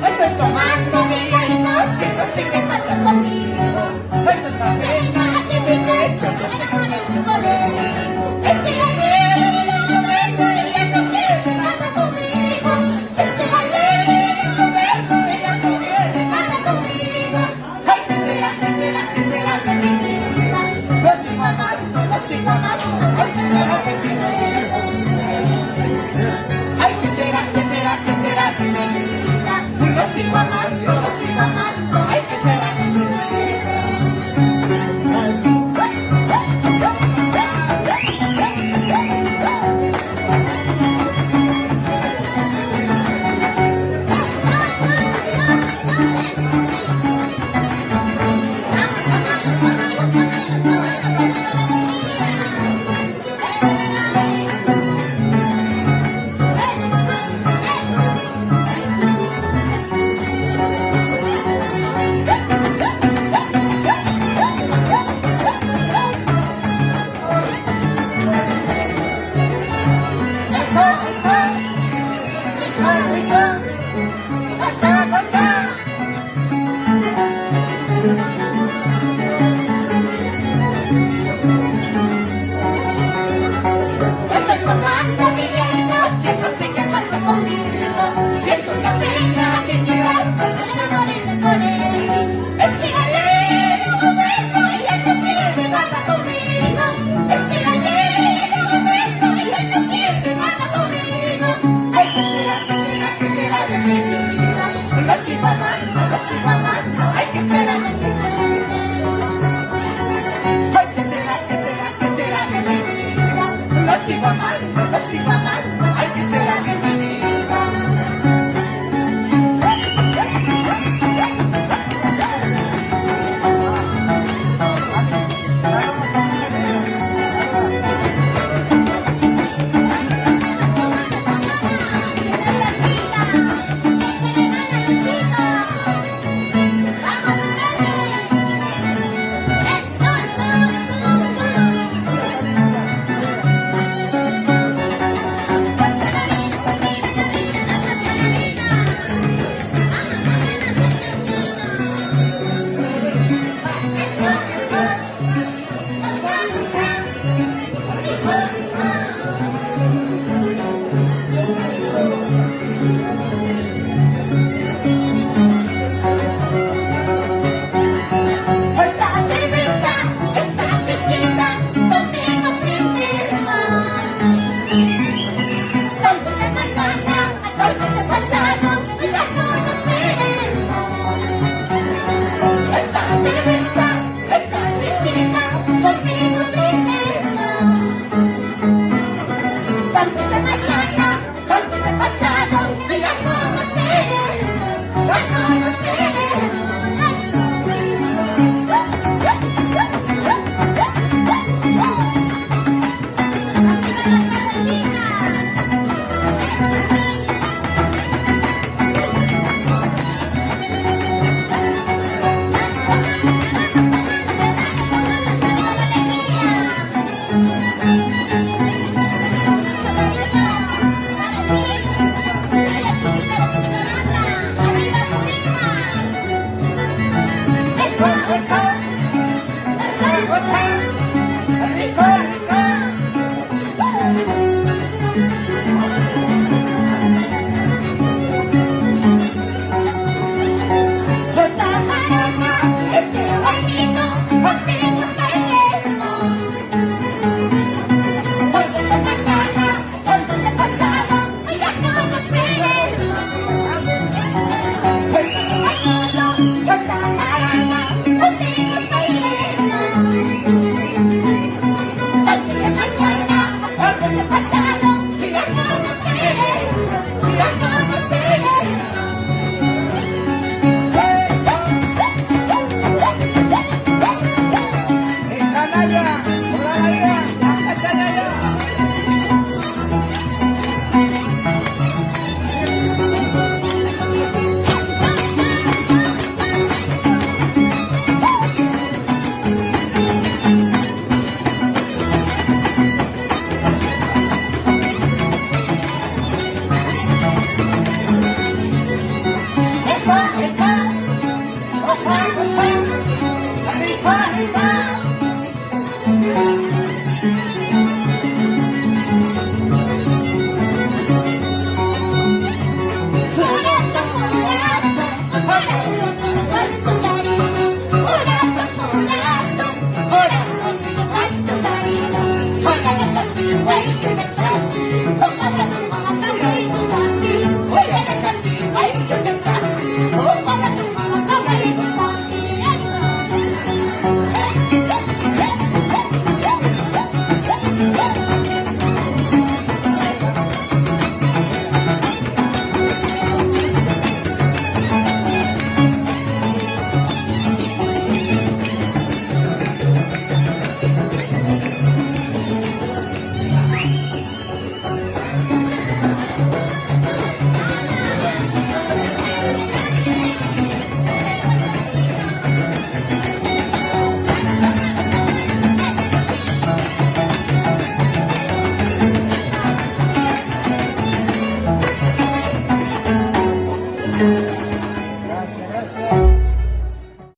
Estoy tomando día y noche, no sé qué pasa conmigo. Pues esa pena que me he hecho, no sé con el poder. Es que ayer no verlo, ella no quiere nada conmigo. Es que ayer no verlo, ella no quiere nada conmigo. Ay, ¿qué será, qué será, qué será de mi vida? Lo sigo amando, lo sigo amando. Ay, ¿qué será de mi vida? Ay, ¿qué será, qué será, qué será de mi vida? Lo sigo amando, lo sigo amando. Ay, ¿qué será de mi vida? Estoy tomando día y noche, no sé qué pasa conmigo. Siento una pena que me harto, no sé morirme con él. Es que ayer no verlo, ella no quiere nada conmigo. Es que ayer no verlo, ella no quiere nada conmigo. Ay, ¿qué será, qué será, qué será de mi vida? Lo sigo amando.